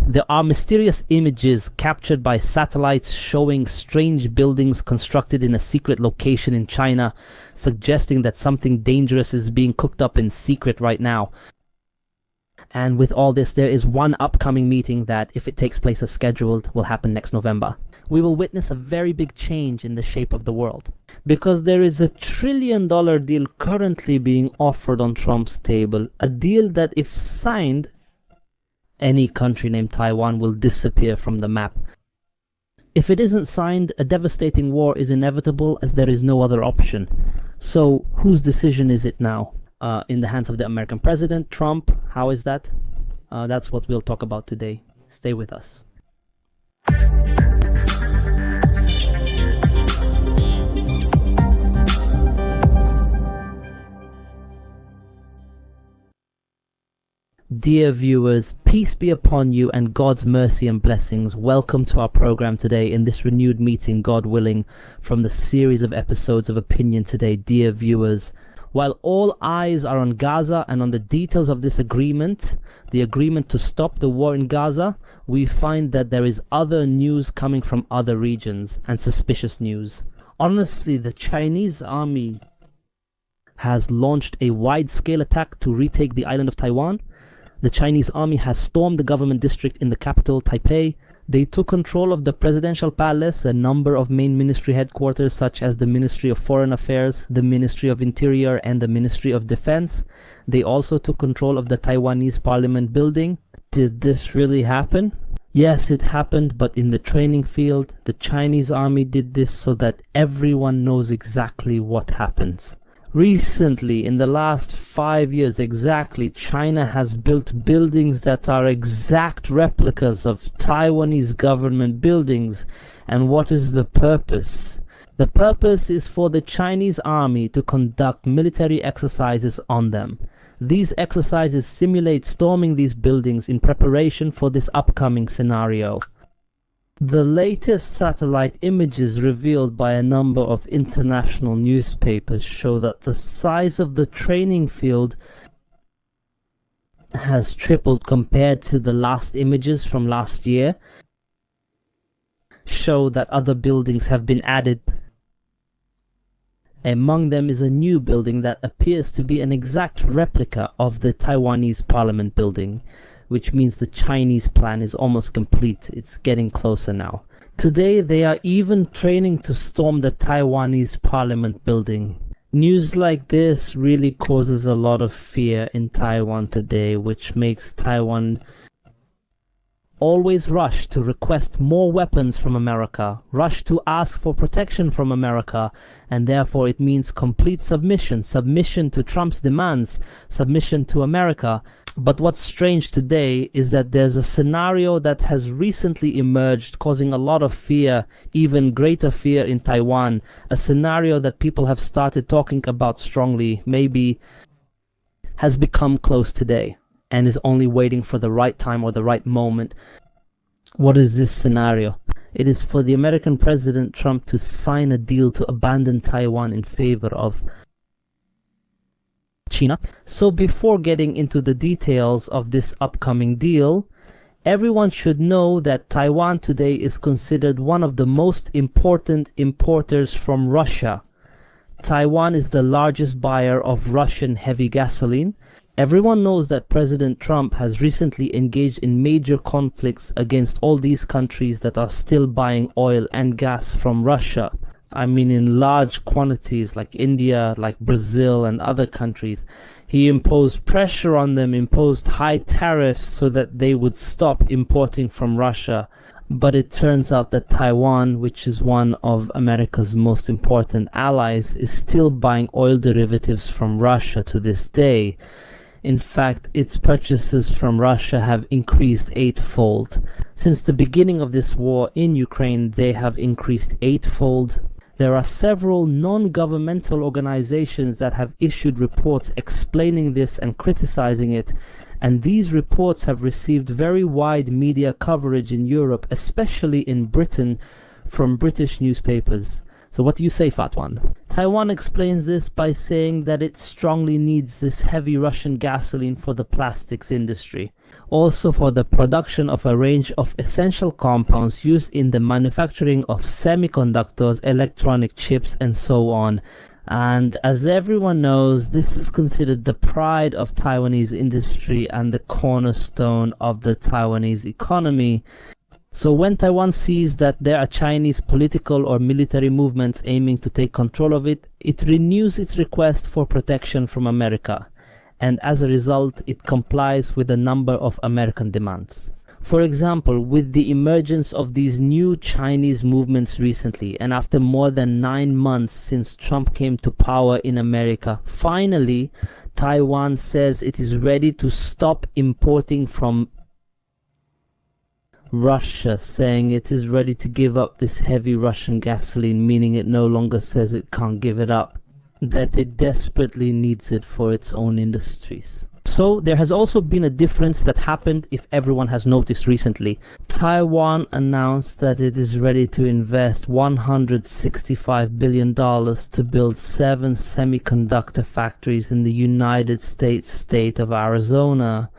There are mysterious images captured by satellites showing strange buildings constructed in a secret location in China, suggesting that something dangerous is being cooked up in secret right now. And with all this, there is one upcoming meeting that, if it takes place as scheduled, will happen next November. We will witness a very big change in the shape of the world, because there is a $1 trillion deal currently being offered on Trump's table, a deal that, if signed, any country named Taiwan will disappear from the map. If it isn't signed, a devastating war is inevitable, as there is no other option. So, whose decision is it now? In the hands of the American president, Trump? How is that? That's what we'll talk about today. Stay with us. Dear viewers, peace be upon you and God's mercy and blessings. Welcome to our program today in this renewed meeting, God willing, from the series of episodes of Opinion Today. Dear viewers, while all eyes are on Gaza and on the details of this agreement, the agreement to stop the war in Gaza, we find that there is other news coming from other regions, and suspicious news. Honestly, the Chinese army has launched a wide-scale attack to retake the island of Taiwan. The Chinese army has stormed the government district in the capital, Taipei. They took control of the presidential palace, a number of main ministry headquarters such as the Ministry of Foreign Affairs, the Ministry of Interior, and the Ministry of Defense. They also took control of the Taiwanese parliament building. Did this really happen? Yes, it happened, but in the training field, the Chinese army did this so that everyone knows exactly what happens. Recently, in the last 5 years exactly, China has built buildings that are exact replicas of Taiwanese government buildings. And what is the purpose? The purpose is for the Chinese army to conduct military exercises on them. These exercises simulate storming these buildings in preparation for this upcoming scenario. The latest satellite images revealed by a number of international newspapers show that the size of the training field has tripled compared to the last images from last year. Show that other buildings have been added. Among them is a new building that appears to be an exact replica of the Taiwanese parliament building, which means the Chinese plan is almost complete. It's getting closer now. Today, they are even training to storm the Taiwanese parliament building. News like this really causes a lot of fear in Taiwan today, which makes Taiwan always rush to request more weapons from America, rush to ask for protection from America, and therefore it means complete submission to Trump's demands, submission to America. But what's strange today is that there's a scenario that has recently emerged, causing a lot of fear, even greater fear in Taiwan, a scenario that people have started talking about strongly, maybe has become close today, and is only waiting for the right time or the right moment. What is this scenario? It is for the American President Trump to sign a deal to abandon Taiwan in favor of China. So before getting into the details of this upcoming deal, everyone should know that Taiwan today is considered one of the most important importers from Russia. Taiwan is the largest buyer of Russian heavy gasoline. Everyone knows that President Trump has recently engaged in major conflicts against all these countries that are still buying oil and gas from Russia. I mean, in large quantities, like India, like Brazil and other countries. He imposed pressure on them, imposed high tariffs so that they would stop importing from Russia. But it turns out that Taiwan, which is one of America's most important allies, is still buying oil derivatives from Russia to this day. In fact, its purchases from Russia have increased eightfold. Since the beginning of this war in Ukraine, they have increased eightfold. There are several non-governmental organizations that have issued reports explaining this and criticizing it, and these reports have received very wide media coverage in Europe, especially in Britain, from British newspapers. So what do you say, Fatwan? Taiwan explains this by saying that it strongly needs this heavy Russian gasoline for the plastics industry. also for the production of a range of essential compounds used in the manufacturing of semiconductors, electronic chips, and so on. And as everyone knows, this is considered the pride of Taiwanese industry and the cornerstone of the Taiwanese economy. So when Taiwan sees that there are Chinese political or military movements aiming to take control of it, it renews its request for protection from America. And as a result, it complies with a number of American demands. For example, with the emergence of these new Chinese movements recently, and after more than 9 months since Trump came to power in America, finally, Taiwan says it is ready to stop importing from Russia, saying it is ready to give up this heavy Russian gasoline, meaning it no longer says it can't give it up, that it desperately needs it for its own industries. So there has also been a difference that happened, if everyone has noticed recently. Taiwan announced that it is ready to invest $165 billion to build 7 semiconductor factories in the United States state of Arizona.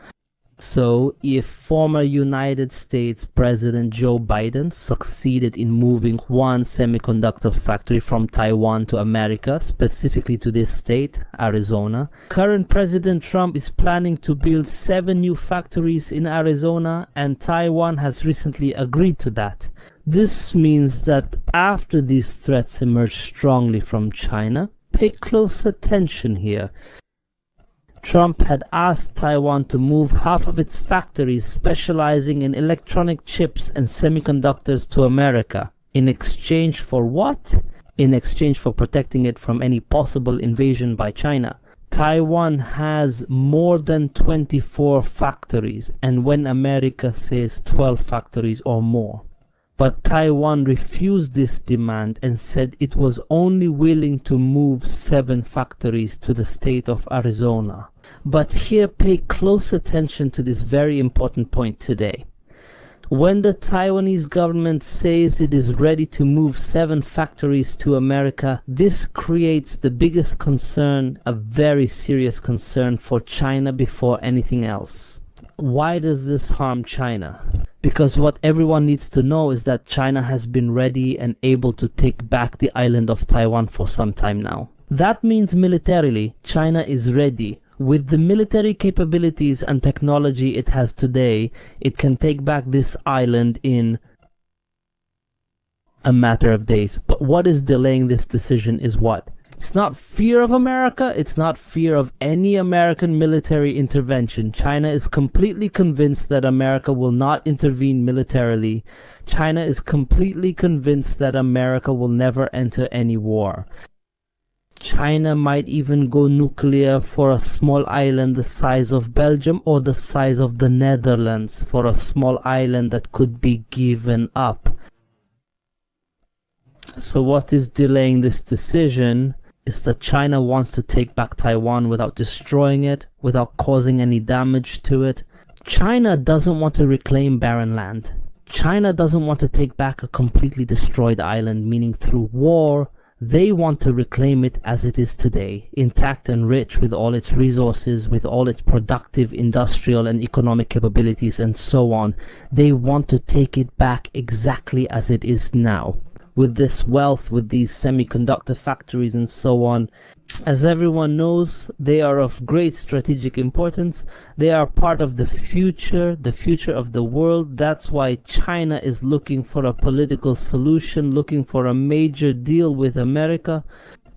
So, if former United States President Joe Biden succeeded in moving one semiconductor factory from Taiwan to America, specifically to this state, Arizona, current President Trump is planning to build 7 new factories in Arizona, and Taiwan has recently agreed to that. This means that after these threats emerge strongly from China, pay close attention here. Trump had asked Taiwan to move half of its factories specializing in electronic chips and semiconductors to America. In exchange for what? In exchange for protecting it from any possible invasion by China. Taiwan has more than 24 factories, and when America says 12 factories or more. But Taiwan refused this demand and said it was only willing to move 7 factories to the state of Arizona. But here, pay close attention to this very important point today. When the Taiwanese government says it is ready to move 7 factories to America, this creates the biggest concern, a very serious concern for China before anything else. Why does this harm China? Because what everyone needs to know is that China has been ready and able to take back the island of Taiwan for some time now. That means militarily, China is ready. With the military capabilities and technology it has today, it can take back this island in a matter of days. But what is delaying this decision is what? It's not fear of America, it's not fear of any American military intervention. China is completely convinced that America will not intervene militarily. China is completely convinced that America will never enter any war. China might even go nuclear for a small island the size of Belgium or the size of the Netherlands, for a small island that could be given up. So what is delaying this decision is that China wants to take back Taiwan without destroying it, without causing any damage to it. China doesn't want to reclaim barren land. China doesn't want to take back a completely destroyed island, meaning through war. They want to reclaim it as it is today, intact and rich with all its resources, with all its productive, industrial and economic capabilities and so on. They want to take it back exactly as it is now. With this wealth, with these semiconductor factories and so on. As everyone knows, they are of great strategic importance. They are part of the future of the world. That's why China is looking for a political solution, looking for a major deal with America.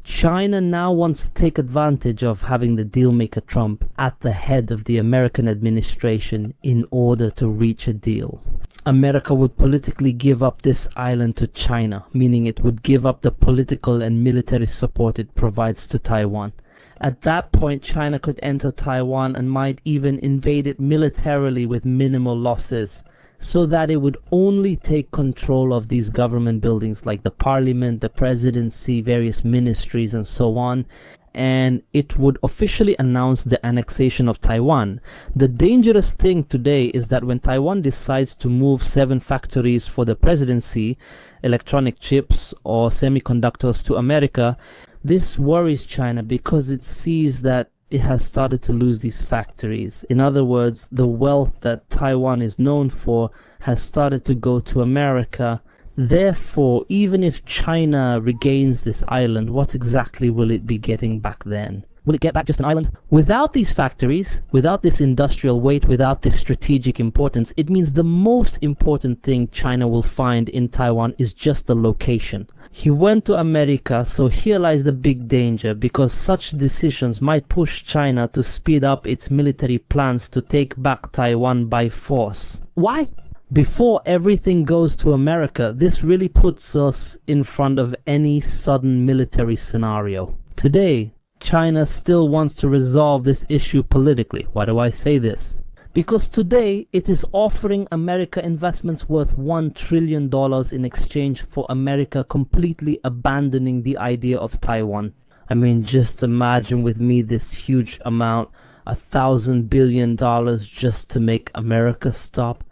China now wants to take advantage of having the dealmaker Trump at the head of the American administration in order to reach a deal. America would politically give up this island to China, meaning it would give up the political and military support it provides to Taiwan. At that point, China could enter Taiwan and might even invade it militarily with minimal losses, so that it would only take control of these government buildings like the parliament, the presidency, various ministries and so on, and it would officially announce the annexation of Taiwan. The dangerous thing today is that when Taiwan decides to move 7 factories for the presidency, electronic chips or semiconductors to America, this worries China because it sees that it has started to lose these factories. In other words, the wealth that Taiwan is known for has started to go to America. Therefore, even if China regains this island, what exactly will it be getting back then? Will it get back just an island? Without these factories, without this industrial weight, without this strategic importance, it means the most important thing China will find in Taiwan is just the location. He went to America, so here lies the big danger, because such decisions might push China to speed up its military plans to take back Taiwan by force. Why? Before everything goes to America, this really puts us in front of any sudden military scenario. Today, China still wants to resolve this issue politically. Why do I say this? Because today it is offering America investments worth $1 trillion in exchange for America completely abandoning the idea of Taiwan. I mean, just imagine with me this huge amount, $1,000 billion just to make America stop.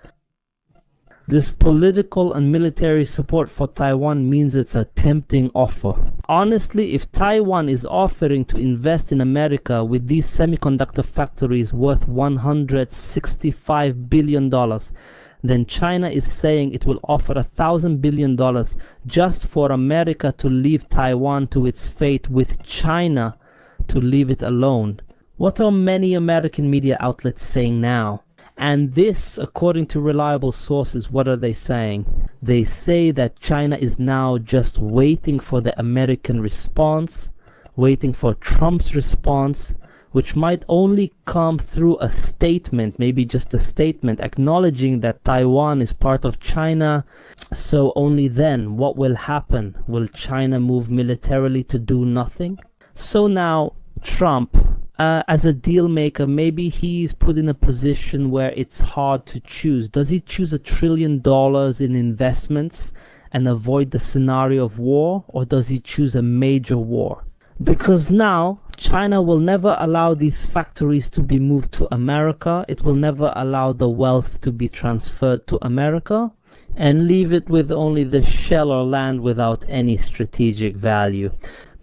This political and military support for Taiwan means it's a tempting offer. Honestly, if Taiwan is offering to invest in America with these semiconductor factories worth $165 billion, then China is saying it will offer $1,000 billion just for America to leave Taiwan to its fate, with China to leave it alone. What are many American media outlets saying now? And this, according to reliable sources, what are they saying? They say that China is now just waiting for the American response, waiting for Trump's response, which might only come through a statement, maybe just a statement acknowledging that Taiwan is part of China. So only then, what will happen? Will China move militarily to do nothing? So now, Trump, as a deal maker, maybe he's put in a position where it's hard to choose. Does he choose $1 trillion in investments and avoid the scenario of war, or does he choose a major war? Because now China will never allow these factories to be moved to America. It will never allow the wealth to be transferred to America, and leave it with only the shell or land without any strategic value.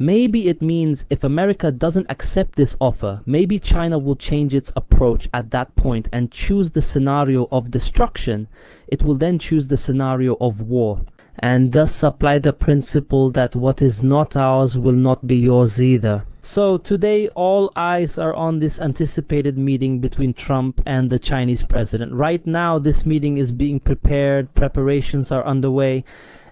Maybe it means if America doesn't accept this offer, maybe China will change its approach at that point and choose the scenario of destruction. It will then choose the scenario of war, and thus apply the principle that what is not ours will not be yours either. So today all eyes are on this anticipated meeting between Trump and the Chinese president. Right now this meeting is being prepared, preparations are underway.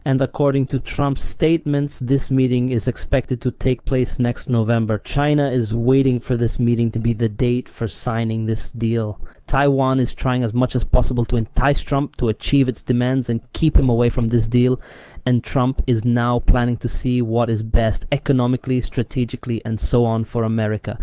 And according to Trump's statements, this meeting is expected to take place next November. China is waiting for this meeting to be the date for signing this deal. Taiwan is trying as much as possible to entice Trump to achieve its demands and keep him away from this deal. And Trump is now planning to see what is best economically, strategically, and so on for America.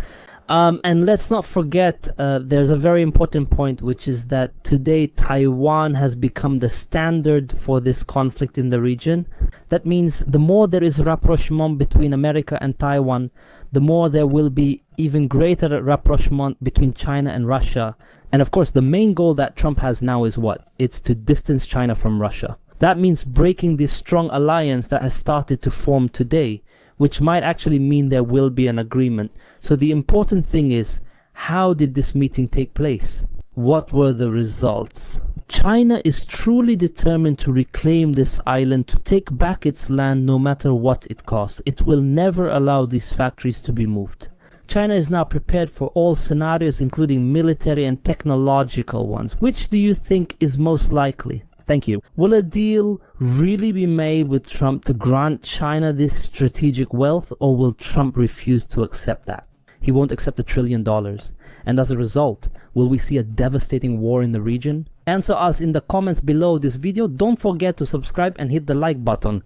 And let's not forget, there's a very important point, which is that today Taiwan has become the standard for this conflict in the region. That means the more there is rapprochement between America and Taiwan, the more there will be even greater rapprochement between China and Russia. And of course, the main goal that Trump has now is what? It's to distance China from Russia. That means breaking this strong alliance that has started to form today, which might actually mean there will be an agreement. So the important thing is, how did this meeting take place? What were the results? China is truly determined to reclaim this island, to take back its land no matter what it costs. It will never allow these factories to be moved. China is now prepared for all scenarios, including military and technological ones. Which do you think is most likely? Thank you. Will a deal really be made with Trump to grant China this strategic wealth, or will Trump refuse to accept that? He won't accept $1 trillion. And as a result, will we see a devastating war in the region? Answer us in the comments below this video. Don't forget to subscribe and hit the like button.